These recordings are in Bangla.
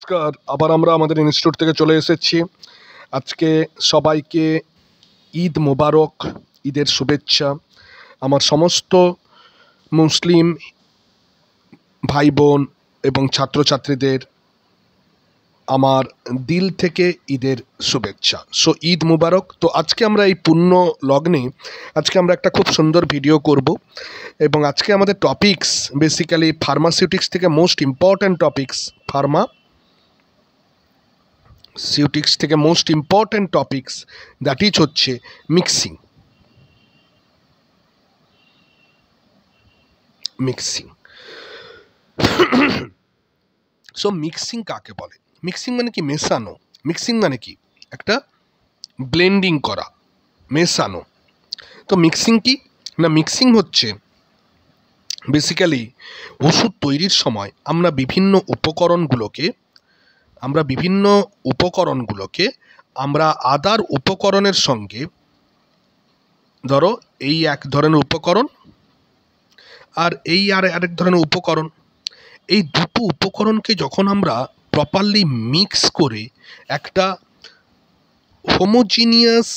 নমস্কার, আবার আমরা আমাদের ইনস্টিটিউট থেকে চলে এসেছি। আজকে সবাইকে ঈদ মোবারক, ঈদের শুভেচ্ছা। আমার সমস্ত মুসলিম ভাই বোন এবং ছাত্রছাত্রীদের আমার দিল থেকে ঈদের শুভেচ্ছা। সো ঈদ মোবারক। তো আজকে আমরা এই পুণ্য লগ্নে আজকে আমরা একটা খুব সুন্দর ভিডিও করব এবং আজকে আমাদের টপিকস বেসিক্যালি ফার্মাসিউটিক্স থেকে মোস্ট ইম্পর্ট্যান্ট টপিকস, ফার্মাসিউটিক্স থেকে most important topics, that is হচ্ছে মিক্সিং। সো মিক্সিং কাকে বলে? মিক্সিং মানে কি? মেশানো। মিক্সিং মানে কি? একটা ব্লেন্ডিং করা, মেশানো। তো মিক্সিং কি না? মিক্সিং হচ্ছে বেসিক্যালি ওষুধ তৈরির সময় আমরা বিভিন্ন উপকরণগুলোকে আমরা আদার উপকরণের সঙ্গে, ধরো এই এক ধরনের উপকরণ আর এই আরেক ধরনের উপকরণ, এই দুটো উপকরণকে যখন আমরা প্রপারলি মিক্স করে একটা হোমোজিনিয়াস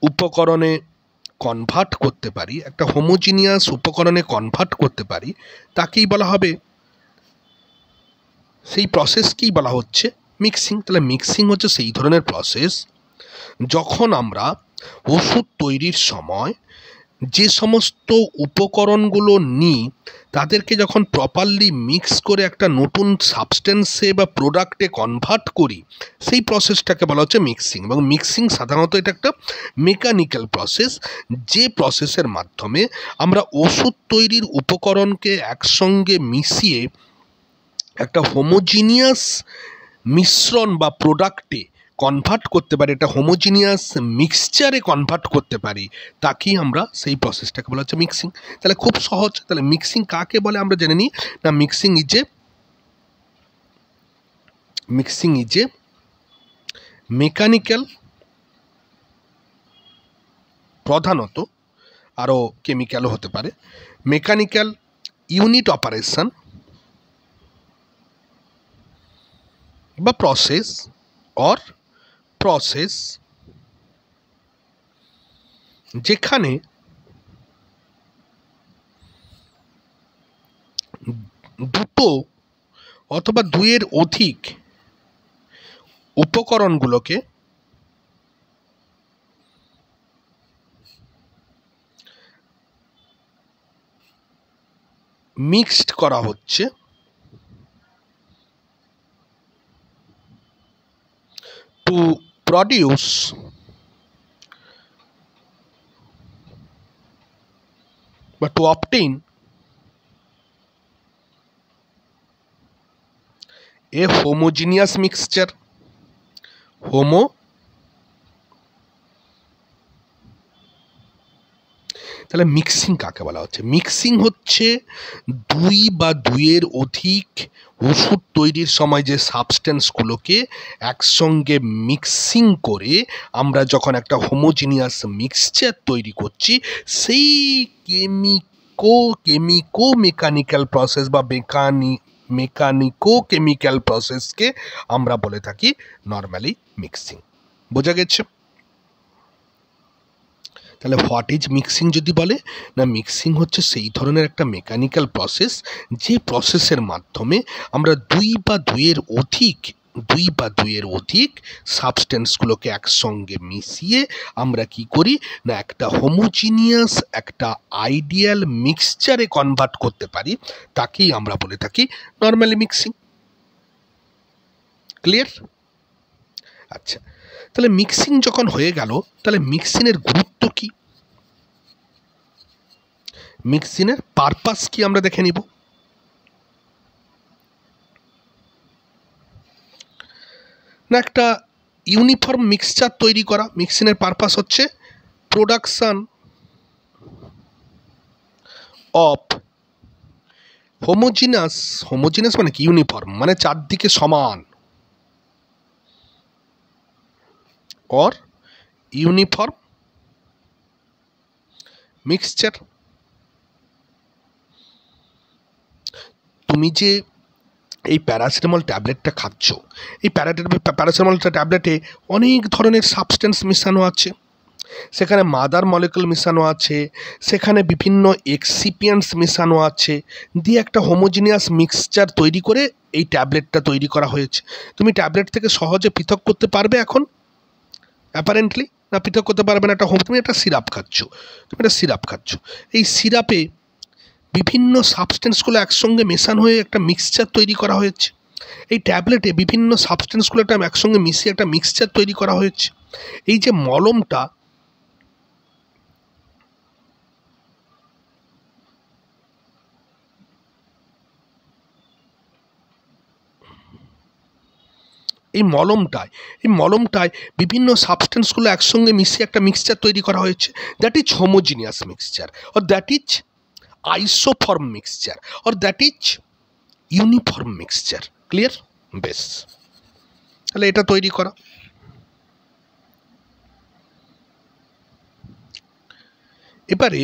উপকরণে কনভার্ট করতে পারি, তাকেই বলা হবে, সেই প্রসেসকেই বলা হচ্ছে মিক্সিং। তাহলে মিক্সিং হচ্ছে সেই ধরনের প্রসেস যখন আমরা ওষুধ তৈরির সময় যে সমস্ত উপকরণগুলো নিই তাদেরকে যখন প্রপারলি মিক্স করে একটা নতুন সাবস্টেন্সে বা প্রোডাক্টে কনভার্ট করি, সেই প্রসেসটাকে বলা হচ্ছে মিক্সিং। এবং মিক্সিং সাধারণত এটা একটা মেকানিক্যাল প্রসেস, যে প্রসেসের মাধ্যমে আমরা ওষুধ তৈরির উপকরণকে একসঙ্গে মিশিয়ে একটা হোমোজিনিয়াস মিশ্রণ বা প্রোডাক্টে কনভার্ট করতে পারি, একটা হোমোজিনিয়াস মিক্সচারে কনভার্ট করতে পারি, তাকেই আমরা সেই প্রসেসটাকে বলা হচ্ছে মিক্সিং। তাহলে খুব সহজ। তাহলে মিক্সিং কাকে বলে আমরা জেনে নিই। না, মিক্সিং ইজ এ মেকানিক্যাল, প্রধানত আরও কেমিক্যালও হতে পারে, মেকানিক্যাল ইউনিট অপারেশন বা প্রসেস যেখানে দুটো অথবা দুইয়ের অধিক উপকরণগুলোকে মিক্সড করা হচ্ছে টু প্রডিউস বা টু অবটেইন এ হোমোজিনিয়াস মিক্সচার। তাহলে মিক্সিং কাকে বলা হচ্ছে? মিক্সিং হচ্ছে দুই বা দুইয়ের অধিক ওষুধ তৈরির সময় যে সাবস্টেন্সগুলোকে একসঙ্গে মিক্সিং করে আমরা যখন একটা হোমোজিনিয়াস মিক্সচার তৈরি করছি, সেই কেমিকো মেকানিক্যাল প্রসেস বা মেকানিকো কেমিক্যাল প্রসেসকে আমরা বলে থাকি নর্মালি মিক্সিং। বোঝা গেছে? তাহলে হোয়াট ইজ মিক্সিং যদি বলে, না মিক্সিং হচ্ছে সেই ধরনের একটা মেকানিক্যাল প্রসেস যে প্রসেসের মাধ্যমে আমরা দুই বা দুইয়ের অধিক সাবস্টেন্সগুলোকে একসঙ্গে মিশিয়ে আমরা কি করি না একটা হোমোজিনিয়াস, একটা আইডিয়াল মিক্সচারে কনভার্ট করতে পারি, তাকেই আমরা বলে থাকি নর্মালি মিক্সিং। ক্লিয়ার? আচ্ছা, তাহলে মিক্সিং যখন হয়ে গেল, তাহলে মিক্সিংয়ের গুরুত্ব কি, মিক্সিংয়ের পারপাস কি আমরা দেখে নিব। না, একটা ইউনিফর্ম মিক্সচার তৈরি করা। মিক্সিংয়ের পারপাস হচ্ছে প্রোডাকশন অফ হোমোজিনাস মানে কি? ইউনিফর্ম মানে চারদিকে সমান, অর ইউনিফর্ম মিক্সচার। তুমি যে এই প্যারাসিটামল ট্যাবলেটটা খাচ্ছ, এই প্যারাসিটামল ট্যাবলেটে অনেক ধরনের সাবস্টেন্স মেশানো আছে, সেখানে মাদার মলিকুল মেশানো আছে, সেখানে বিভিন্ন এক্সিপিয়েন্টস মেশানো আছে, দিয়ে একটা হোমোজিনিয়াস মিক্সচার তৈরি করে এই ট্যাবলেটটা তৈরি করা হয়েছে। তুমি ট্যাবলেট থেকে সহজে পৃথক করতে পারবে এখন? অ্যাপারেন্টলি না, পৃথক করতে পারবে না। তুমি একটা সিরাপ খাচ্ছ, এই সিরাপে বিভিন্ন সাবস্টেন্সগুলো একসঙ্গে মেশানো হয়ে একটা মিক্সচার তৈরি করা হয়েছে। এই ট্যাবলেটে বিভিন্ন সাবস্টেন্সগুলো একটা একসঙ্গে মিশিয়ে একটা মিক্সচার তৈরি করা হয়েছে। এই যে মলমটা, এই মলমটায় বিভিন্ন সাবস্টেন্সগুলো একসঙ্গে মিশিয়ে একটা মিক্সচার তৈরি করা হয়েছে। That is homogeneous mixture, or that is isoform mixture, or that is uniform mixture. Clear? বেশ, তাহলে এটা তৈরি করা। এবারে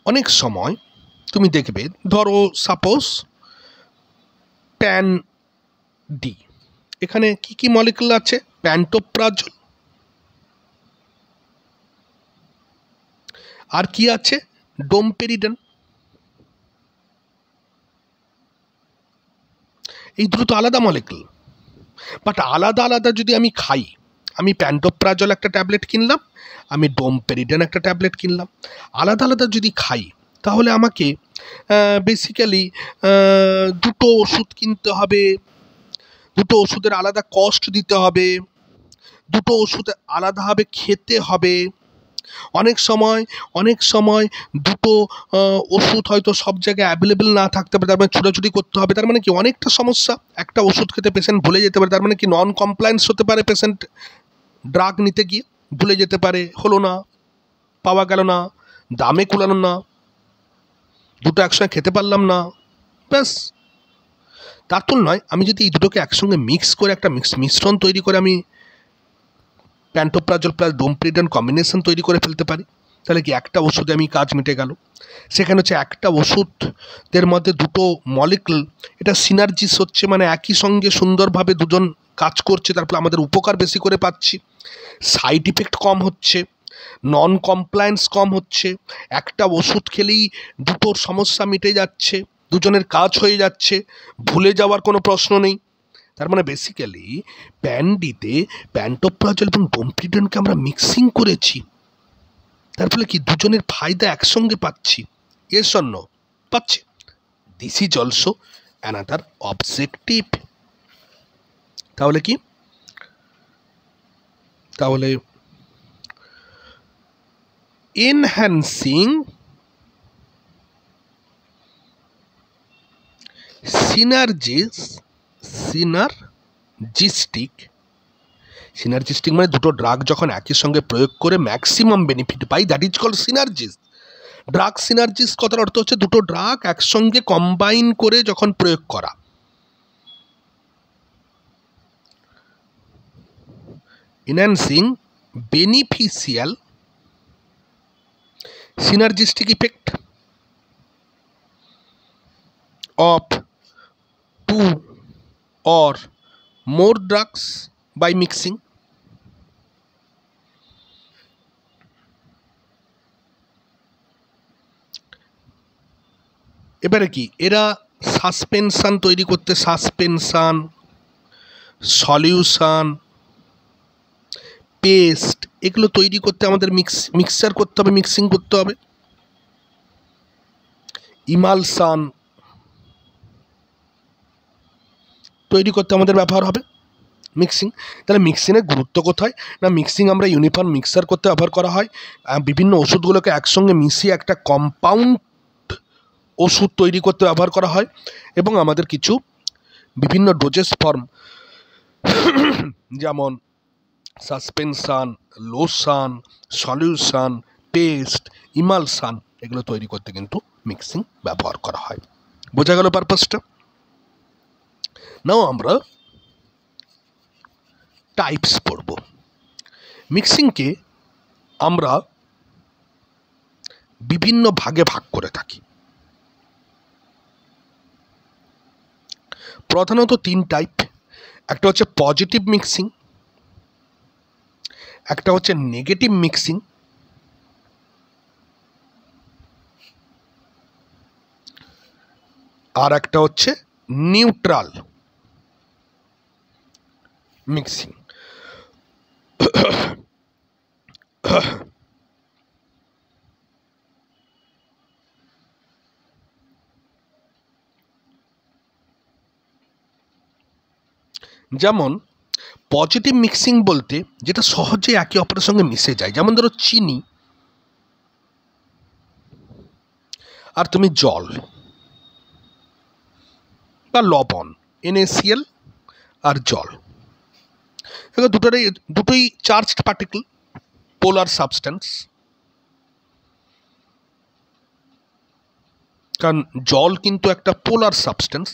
অনেক সময় তুমি দেখবে, ধরো সাপোজ প্যান ডি, এখানে কি কি মলিকুল আছে? প্যান্টোপ্রাজল, আর কি আছে? ডোমপেরিডন। এই দুটো তো আলাদা মলিকুল, বাট আলাদা আলাদা যদি আমি খাই, আমি প্যান্টোপ্রাজল একটা ট্যাবলেট কিনলাম, আমি ডোমপেরিডন একটা ট্যাবলেট কিনলাম, আলাদা আলাদা যদি খাই, তাহলে আমাকে বেসিক্যালি দুটো ওষুধ কিনতে হবে, দুটো ওষুধের আলাদা কস্ট দিতে হবে, দুটো ওষুধ আলাদাভাবে খেতে হবে। অনেক সময় দুটো ওষুধ হয়তো সব জায়গায় অ্যাভেলেবেল না থাকতে পারে, তার মানে ছোটাছুটি করতে হবে। তার মানে কি অনেকটা সমস্যা। একটা ওষুধ খেতে পেশেন্ট ভুলে যেতে পারে, তার মানে কি নন কমপ্লায়েন্স হতে পারে, পেশেন্ট ড্রাগ নিতে গিয়ে ভুলে যেতে পারে, হলো না, পাওয়া গেল না, দামে কুলানো না, দুটো একসঙ্গে খেতে পারলাম না, ব্যাস। তার তুলনায় আমি যদি এই দুটোকে একসঙ্গে মিক্স করে একটা মিশ্রণ তৈরি করে আমি প্যান্টোপ্রাজল প্লাস ডোমপেরিডন কম্বিনেশন তৈরি করে ফেলতে পারি, তাহলে কি একটা ওষুধে আমি কাজ মিটে গেল। সেখানে হচ্ছে একটা ওষুধের মধ্যে দুটো মলিকুল, এটা সিনার্জিস হচ্ছে, মানে একই সঙ্গে সুন্দরভাবে দুজন কাজ করছে, তারপরে আমাদের উপকার বেশি করে পাচ্ছি, সাইড ইফেক্ট কম হচ্ছে, নন কমপ্লায়েন্স কম হচ্ছে, একটা ওষুধ খেলেই দুটোর সমস্যা মিটে যাচ্ছে, দুজনের কাজ হয়ে যাচ্ছে, ভুলে যাওয়ার কোনো প্রশ্ন নেই। তার মানে বেসিক্যালি প্যানডিতে প্যান্টোপ্রাজল এবং ডোমপেরিডনকে আমরা মিক্সিং করেছি, তার ফলে কি দুজনের ফায়দা একসঙ্গে পাচ্ছি। এর জন্য পাচ্ছি। This is also another objective. তাহলে কি, তাহলে এনহ্যান্সিং সিনার্জিস্টিক মানে দুটো ড্রাগ যখন একই সঙ্গে প্রয়োগ করে ম্যাক্সিমাম বেনিফিট পাই, that is called synergism. Drug synergism কথার অর্থ হচ্ছে দুটো ড্রাগ একসঙ্গে কম্বাইন করে যখন প্রয়োগ করা। Enhancing beneficial synergistic effect of two or more drugs by mixing. এবারে কি এরা সাসপেনশন তৈরি করতে, সাসপেনশন, সলিউশন, পেস্ট, এগুলো তৈরি করতে আমাদের মিক্সচার করতে হবে, মিক্সিং করতে হবে। ইমালশন তৈরি করতে আমাদের ব্যবহার হবে মিক্সিং। তাহলে মিক্সিংয়ের গুরুত্ব কোথায়? না, মিক্সিং আমরা ইউনিফর্ম মিক্সার করতে ব্যবহার করা হয়, বিভিন্ন ওষুধগুলোকে একসঙ্গে মিশিয়ে একটা কম্পাউন্ড ওষুধ তৈরি করতে ব্যবহার করা হয়, এবং আমাদের কিছু বিভিন্ন ডোজেস ফর্ম যেমন suspension, lotion, solution, paste, emulsion, এগুলো তৈরি করতে কিন্তু মিক্সিং ব্যবহার করা হয়। বোঝা গেল পারপাসটা? নাও আমরা টাইপস পড়ব। মিক্সিংকে আমরা বিভিন্ন ভাগে ভাগ করে থাকি। প্রধানত 3 টাইপ। একটা হচ্ছে পজিটিভ মিক্সিং, একটা হচ্ছে নেগেটিভ মিক্সিং, আর একটা হচ্ছে নিউট্রাল মিক্সিং। যেমন পজিটিভ মিক্সিং বলতে যেটা সহজে একে অপরের সঙ্গে মিশে যায়, যেমন ধরো চিনি আর তুমি জল বা লবণ, NaCl আর জল, এগুলো দুটোই চার্জড পার্টিকেল, পোলার সাবস্টেন্স। কারণ জল কিন্তু একটা পোলার সাবস্টেন্স।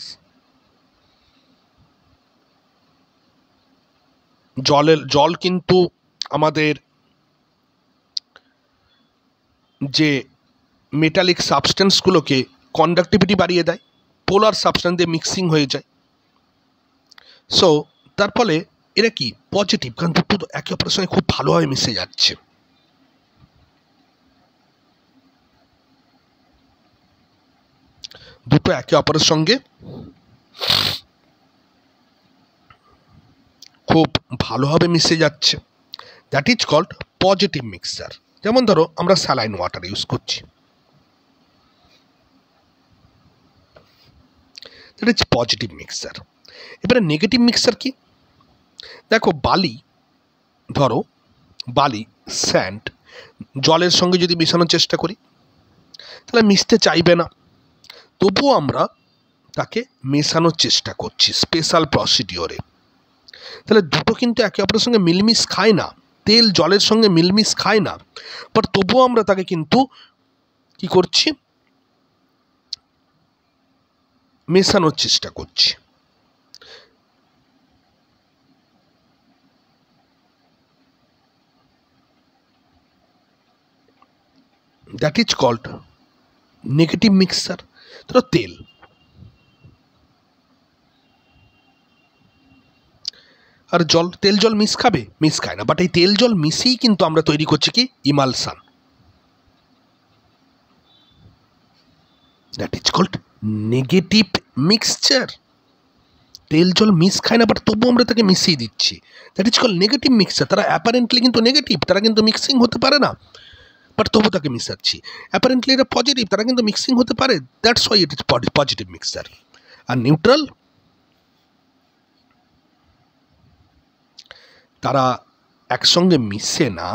জল কিন্তু আমাদের যে মেটালিক সাবস্টেন্সগুলোকে কন্ডাক্টিভিটি বাড়িয়ে দেয়, পোলার সাবস্টেন্স দিয়ে মিক্সিং হয়ে যায়। সো তার ফলে এরা কি পজিটিভ, কারণ দুটো একে অপরের সঙ্গে খুব ভালোভাবে মিশে যাচ্ছে। দুটো একে অপরের সঙ্গে খুব ভালোভাবে মিশে যাচ্ছে, that is called positive mixture. যেমন ধরো আমরা স্যালাইন ওয়াটার ইউজ করছি, দ্যাট ইজ পজিটিভ মিক্সচার। এবারে নেগেটিভ মিক্সচার কি? দেখো বালি স্যান্ড জলের সঙ্গে যদি মেশানোর চেষ্টা করি তাহলে মিশতে চাইবে না, তবুও আমরা তাকে মেশানোর চেষ্টা করছি স্পেশাল প্রসিডিওরে। তাহলে দুটো কিন্তু একে অপরের সঙ্গে মিলমিশ খায় না, তেল জলের সঙ্গে মিলমিশ খায় না, বাট তবুও আমরা তাকে কিন্তু কি করছি, মেশানোর চেষ্টা করছি। That is called negative mixture. ধরো তেল আর জল, তেল জল মিশ খাবে? মিশ খায় না, বাট এই তেল জল মিশিয়েই কিন্তু আমরা তৈরি করছি কি emulsion, that is called negative mixture. তেল জল মিশ খায় না, বাট তবুও আমরা তাকে মিশিয়ে দিচ্ছি, that is called negative mixture. তারা অ্যাপারেন্টলি কিন্তু নেগেটিভ, তারা কিন্তু মিক্সিং হতে পারে না, বাট তবু তাকে মিশাচ্ছি। অ্যাপারেন্টলি এটা পজিটিভ, তারা কিন্তু মিক্সিং হতে পারে, that's why it is positive mixture. আর নিউট্রাল, তারা একসঙ্গে মিশে না,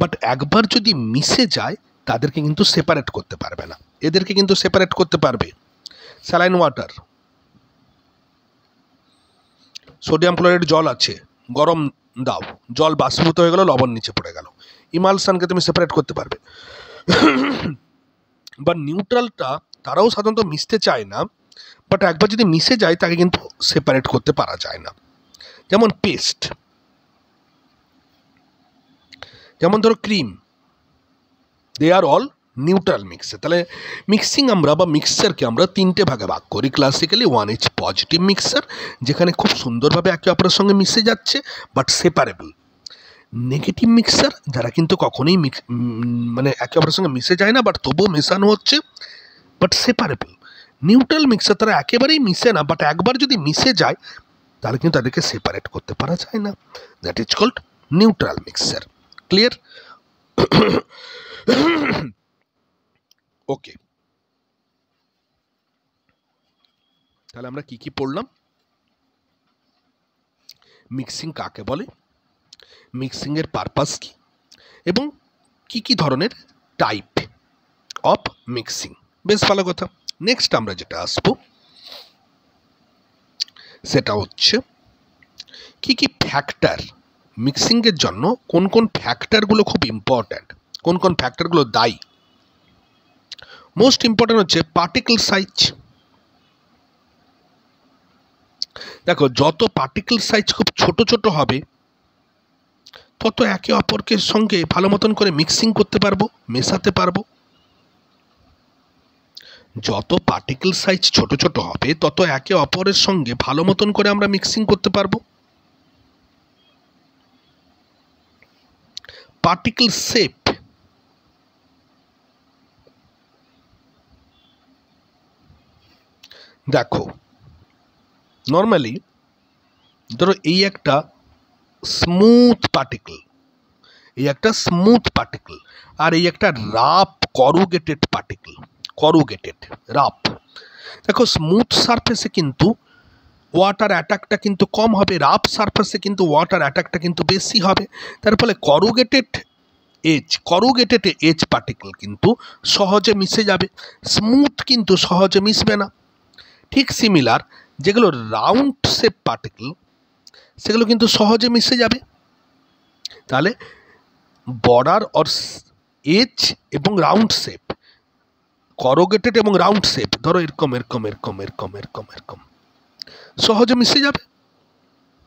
বাট একবার যদি মিশে যায় তাদেরকে কিন্তু সেপারেট করতে পারবে না, এদেরকে কিন্তু সেপারেট করতে পারবে। স্যালাইন ওয়াটার, সোডিয়াম ক্লোরাইড জল আছে, গরম দাও, জল বাষ্পীভূত হয়ে গেল, লবণ নিচে পড়ে গেল, ইমালসানকে তুমি সেপারেট করতে পারবে। বা নিউট্রালটা তারাও সাধারণত মিশতে চায় না, বাট একবার যদি মিশে যায় তাকে কিন্তু সেপারেট করতে পারা যায় না। যেমন পেস্ট, যেমন ধরো ক্রিম, দে আর অল নিউট্রাল মিক্সচার। তাহলে মিক্সিং আমরা বা মিক্সচারকে আমরা 3টে ভাগে ভাগ করি classically. One is positive mixture, যেখানে খুব সুন্দরভাবে একে অপরের সঙ্গে মিশে যাচ্ছে বাট সেপারেবল। নেগেটিভ মিক্সচার, যারা কিন্তু কখনোই মানে একে অপরের সঙ্গে মিশে যায় না, বাট তবুও মেশানো হচ্ছে বাট সেপারেবল। নিউট্রাল মিক্সচার, তারা একেবারেই মিশে না, বাট একবার যদি মিশে যায় তাহলে কিন্তু তাদেরকে সেপারেট করতে পারা যায় না, that is called neutral mixture. Clear? Okay, তাহলে আমরা কি কি পড়লাম? মিক্সিং কাকে বলে, মিক্সিংয়ের পারপাস কি, এবং কি কি ধরনের টাইপ অফ মিক্সিং। বেশ ভালো কথা। নেক্সট আমরা যেটা আসবো সেটা হচ্ছে কি কি ফ্যাক্টর, মিক্সিংয়ের জন্য কোন কোন ফ্যাক্টরগুলো খুব ইম্পর্ট্যান্ট, কোন কোন ফ্যাক্টরগুলো দায়ী। মোস্ট ইম্পর্ট্যান্ট হচ্ছে পার্টিকেল সাইজ। দেখো, যত পার্টিকেল সাইজ খুব ছোট ছোট হবে তত একে অপরকে সঙ্গে ভালো মতন করে মিক্সিং করতে পারবো, মেশাতে পারবো। যত পার্টিকেল সাইজ ছোট ছোট হবে তত একে অপরের সঙ্গে ভালো মতন করে আমরা মিক্সিং করতে পারবো। পার্টিকেল শেপ, দেখো নর্মালি ধরো এই একটা স্মুথ পার্টিকেল, এই একটা স্মুথ পার্টিকেল, আর এই একটা rough corrugated particle, corrugated rough. দেখো স্মুথ সারফেসে কিন্তু ওয়াটার অ্যাটাকটা কিন্তু কম হবে, রাফ সারফেসে কিন্তু ওয়াটার অ্যাটাকটা কিন্তু বেশি হবে। তার ফলে করুগেটেড এজ পার্টিকেল কিন্তু সহজে মিশে যাবে, স্মুথ কিন্তু সহজে মিশবে না। ঠিক সিমিলার যেগুলো রাউন্ড শেপ পার্টিকেল সেগুলো কিন্তু সহজে মিশে যাবে। তাহলে বর্ডার অর এজ এবং রাউন্ড শেপ, করুগেটেড এবং রাউন্ড শেপ ধরো এরকম এরকম এরকম এরকম এরকম এরকম সহজে মিশে যাবে,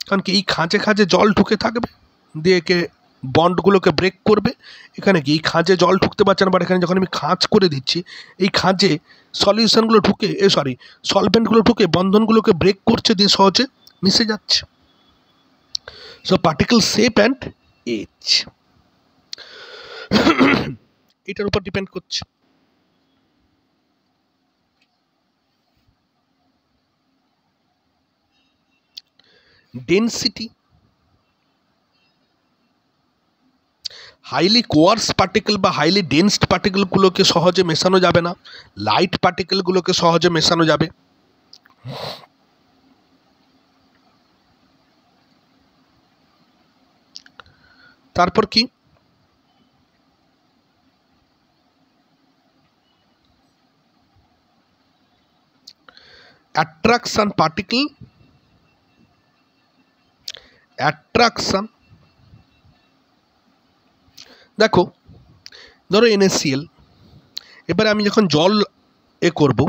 কারণ কি এই খাঁজে খাঁজে জল ঢুকে থাকবে, দিয়ে একে বন্ডগুলোকে ব্রেক করবে। এখানে কি এই খাঁজে জল ঢুকতে পারছে না, বাট এখানে যখন আমি খাঁজ করে দিচ্ছি এই খাঁজে সলিউশনগুলো ঢুকে সলভেন্টগুলো ঢুকে বন্ধনগুলোকে ব্রেক করছে, দিয়ে সহজে মিশে যাচ্ছে। So particle shape and edge এটার উপর ডিপেন্ড করছে। ডেনসিটি, হাইলি কোয়ার্স পার্টিকেল বা হাইলি ডেন্সড পার্টিকেলগুলোকে সহজে মেশানো যাবে না, লাইট পার্টিকেলগুলোকে সহজে মেশানো যাবে। তারপর কি অ্যাট্রাকশন পার্টিকেল, অ্যাট্রাকশন দেখো ধরো NaCl, এবারে আমি যখন জল করব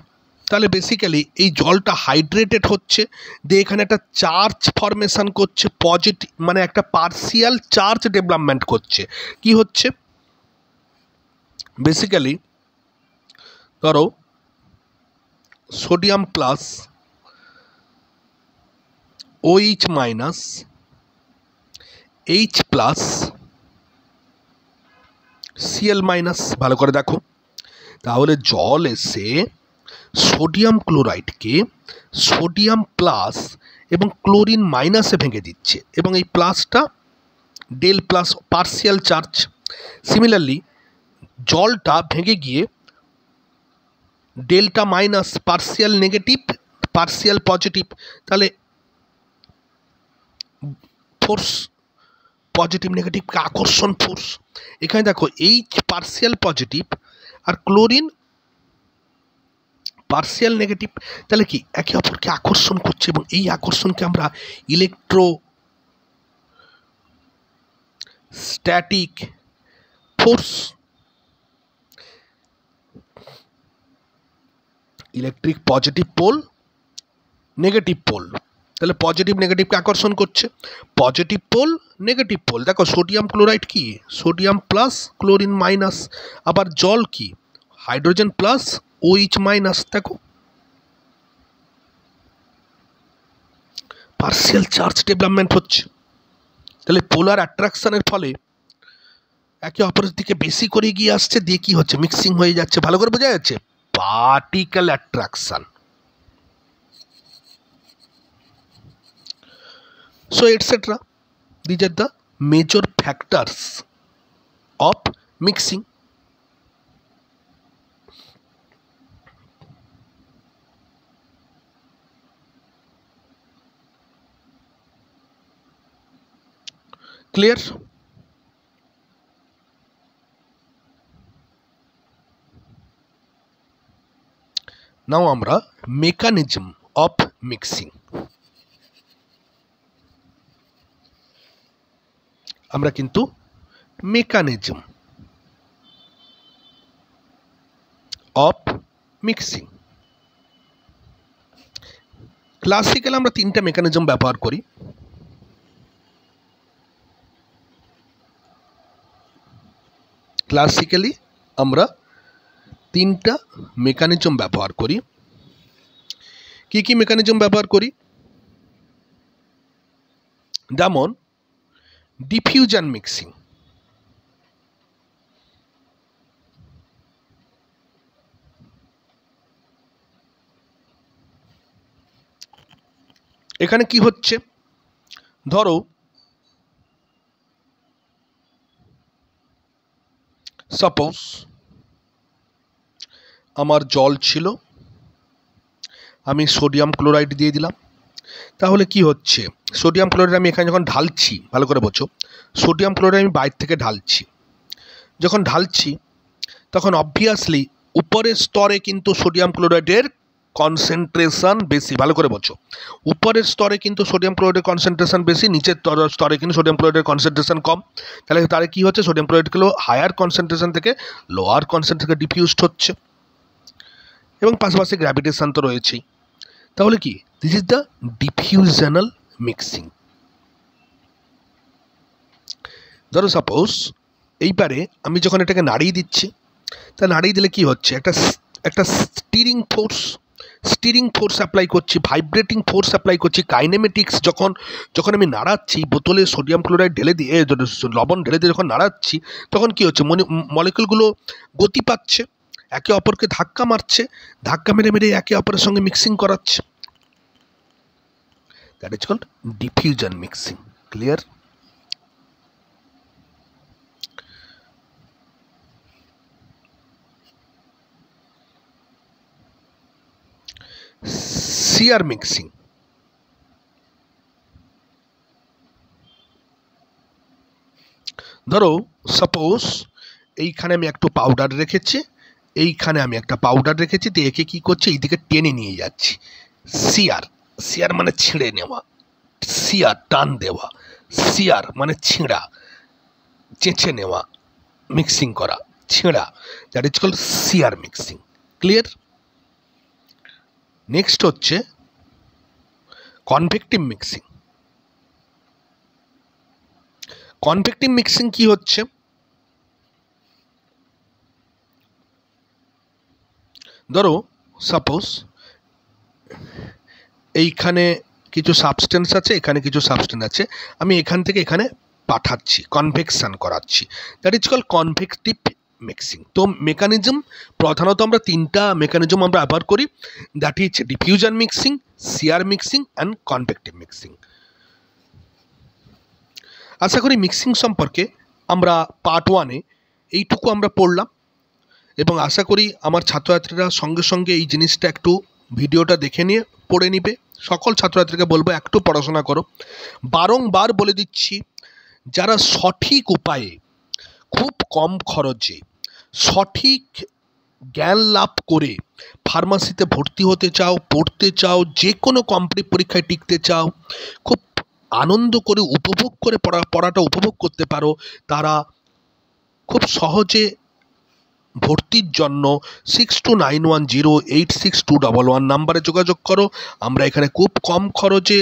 তাহলে বেসিক্যালি এই জলটা হাইড্রেটেড হচ্ছে, দিয়ে এখানে একটা চার্জ ফরমেশন করছে, পজিটিভ মানে একটা পার্সিয়াল চার্জ ডেভেলপমেন্ট করছে। কি হচ্ছে বেসিক্যালি ধরো sodium plus OH minus H plus Cl minus, ভালো করে দেখো, তাহলে জল এসে সোডিয়াম ক্লোরাইডকে সোডিয়াম প্লাস এবং ক্লোরিন মাইনাসে ভেঙে দিচ্ছে, এবং এই প্লাসটা del plus partial charge. Similarly জলটা ভেঙে গিয়ে delta minus partial negative partial positive, তাহলে ফোর্স পজিটিভ নেগেটিভকে আকর্ষণ ফোর্স। এখানে দেখো এইচ পার্সিয়াল পজিটিভ আর ক্লোরিন পার্সিয়াল নেগেটিভ, তাহলে কি একে অপরকে আকর্ষণ করছে, এবং এই আকর্ষণকে আমরা electrostatic force, electric positive pole negative pole, তাহলে পজিটিভ নেগেটিভকে আকর্ষণ করছে, পজিটিভ পোল নেগেটিভ পোল। দেখো সোডিয়াম ক্লোরাইড কি সোডিয়াম প্লাস ক্লোরিন মাইনাস, আবার জল কি হাইড্রোজেন প্লাস OH মাইনাস। দেখো পার্সিয়াল চার্জ ডেভেলপমেন্ট হচ্ছে, তাহলে পোলার অ্যাট্রাকশনের ফলে একে অপরের দিকে বেশি করে গিয়ে আসছে, দিয়ে কি হচ্ছে মিক্সিং হয়ে যাচ্ছে। ভালো করে বোঝা যাচ্ছে particle attraction. So etc. These are the major factors of mixing. Clear? Now আমরা mechanism of mixing আমরা কিন্তু mechanism of mixing ক্লাসিক্যাল আমরা তিনটা মেকানিজম ব্যবহার করি। ক্লাসিক্যালি আমরা তিনটা মেকানিজম ব্যবহার করি। কি কি মেকানিজম ব্যবহার করি? যেমন ডিফিউশন মিক্সিং। এখানে কি হচ্ছে, ধরো সাপোজ আমার জল ছিল, আমি সোডিয়াম ক্লোরাইড দিয়ে দিলাম। তাহলে কি হচ্ছে, সোডিয়াম ক্লোরাইড আমি এখানে যখন ঢালছি, ভালো করে বোঝো, সোডিয়াম ক্লোরাইড আমি বাইরে থেকে ঢালছি। যখন ঢালছি তখন অবভিয়াসলি উপরের স্তরে কিন্তু সোডিয়াম ক্লোরাইডের কনসেন্ট্রেশন বেশি। ভালো করে বোঝো, উপরের স্তরে কিন্তু সোডিয়াম ক্লোরাইডের কনসেন্ট্রেশন বেশি, নিচের স্তরে কিন্তু সোডিয়াম ক্লোরাইডের কনসেন্ট্রেশন কম। তাহলে তার কি হচ্ছে, সোডিয়াম ক্লোরাইডগুলো হায়ার কনসেন্ট্রেশন থেকে লোয়ার কনসেন্ট্রেশনে ডিফিউজড হচ্ছে, এবং পাশাপাশি গ্র্যাভিটেশন তো রয়েছেই। তাহলে কি, দিস ইজ দ্য ডিফিউশনাল মিক্সিং। ধরো সাপোজ এইবারে আমি যখন এটাকে নাড়িয়ে দিচ্ছি, তা নাড়িয়ে দিলে কি হচ্ছে, একটা স্টিরিং ফোর্স অ্যাপ্লাই করছি, ভাইব্রেটিং ফোর্স অ্যাপ্লাই করছি, কাইনেমেটিক্স। যখন আমি নাড়াচ্ছি, বোতলে সোডিয়াম ক্লোরাইড ঢেলে দিয়ে, লবণ ঢেলে দিয়ে যখন নাড়াচ্ছি, তখন কি হচ্ছে, মলিকুলগুলো গতি পাচ্ছে, একে অপরকে ধাক্কা মারছে, ধাক্কা মেরে মেরে একে অপরের সঙ্গে মিক্সিং করাচ্ছে। That is called diffusion mixing. Clear? Shear mixing. ধরো সাপোজ এইখানে আমি একটু পাউডার রেখেছি, এইখানে আমি একটা পাউডার রেখেছি, তো একে কী করছি, এইদিকে টেনে নিয়ে যাচ্ছি। শিয়ার মানে ছিঁড়ে নেওয়া, শিয়ার টান দেওয়া, শিয়ার মানে ছিঁড়া, চেঁচে নেওয়া, মিক্সিং করা, ছিঁড়া। That is called shear mixing. Clear? Next হচ্ছে কনভেক্টিভ মিক্সিং। কনভেক্টিভ মিক্সিং কি হচ্ছে, ধরো সাপোজ এইখানে কিছু সাবস্টেন্স আছে, এখানে কিছু সাবস্টেন্স আছে, আমি এখান থেকে এখানে পাঠাচ্ছি, কনভেকশন করাচ্ছি। That is called convective mixing. তো মেকানিজম প্রধানত আমরা তিনটা মেকানিজম আমরা ব্যবহার করি, that is diffusion mixing, shear mixing and convective mixing. আশা করি মিক্সিং সম্পর্কে আমরা পার্ট 1-এ এইটুকু আমরা পড়লাম, এবং আশা করি আমার ছাত্রছাত্রীরা সঙ্গে সঙ্গে এই জিনিসটা একটু ভিডিওটা দেখে নিয়ে পড়ে নিবে। সকল ছাত্রছাত্রীকে বলবো একটু পড়াশোনা করো। বারংবার বলে দিচ্ছি, যারা সঠিক উপায়ে খুব কম খরচে সঠিক জ্ঞান লাভ করে ফার্মাসিতে ভর্তি হতে চাও, পড়তে চাও, যে কোনো কম্পিটিটিভ পরীক্ষায় টিকতে চাও, খুব আনন্দ করে উপভোগ করে পড়াটা উপভোগ করতে পারো, তারা খুব সহজে ভর্তির জন্য 6291086211 নাম্বারে যোগাযোগ করো। আমরা এখানে খুব কম খরচে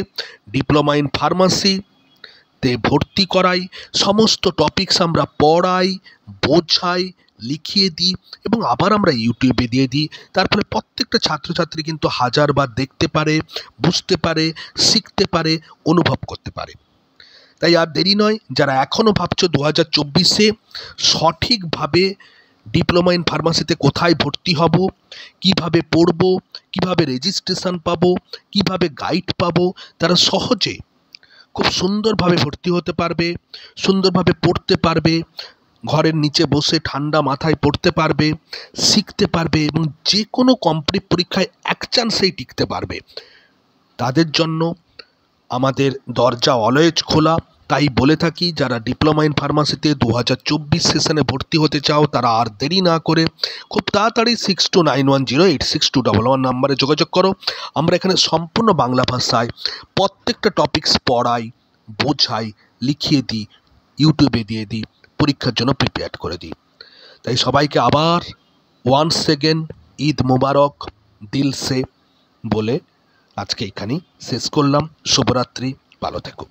ডিপ্লোমা ইন ফার্মাসিতে ভর্তি করাই, সমস্ত টপিকস আমরা পড়াই, বোঝাই, লিখিয়ে দিই, এবং আবার আমরা ইউটিউবে দিয়ে দিই। তার ফলে প্রত্যেকটা ছাত্রছাত্রী কিন্তু হাজারবার দেখতে পারে, বুঝতে পারে, শিখতে পারে, অনুভব করতে পারে। তাই আর দেরি নয়, যারা এখনও ভাবছো 2024-এ সঠিকভাবে ডিপ্লোমা ইন ফার্মাসিতে কোথায় ভর্তি হব, কিভাবে পড়ব, কিভাবে রেজিস্ট্রেশন পাবো, কিভাবে গাইড পাবো, তারা সহজে খুব সুন্দরভাবে ভর্তি হতে পারবে, সুন্দরভাবে পড়তে পারবে, ঘরের নিচে বসে ঠান্ডা মাথায় পড়তে পারবে, শিখতে পারবে, এবং যে কোনো কম্পিটিটিভ পরীক্ষায় এক চান্সেই টিকতে পারবে। তাদের জন্য আমাদের দরজা অলওয়েজ খোলা। তাই বলে থাকি, যারা ডিপ্লোমা ইন ফার্মাসিতে 2024 সেশনে ভর্তি হতে চাও, তারা আর দেরি না করে খুব তাড়াতাড়ি 6291086211 নাম্বারে যোগাযোগ করো। আমরা এখানে সম্পূর্ণ বাংলা ভাষায় প্রত্যেকটা টপিকস পড়াই, বোঝাই, লিখিয়ে দিই, ইউটিউবে দিয়ে দিই, পরীক্ষার জন্য প্রিপেয়ার করে দিই। তাই সবাইকে আবার ওয়ান্স সেকেন্ড ঈদ মুবারক দিল সে বলে আজকে এখানেই শেষ করলাম। শুভরাত্রি, ভালো থেকো।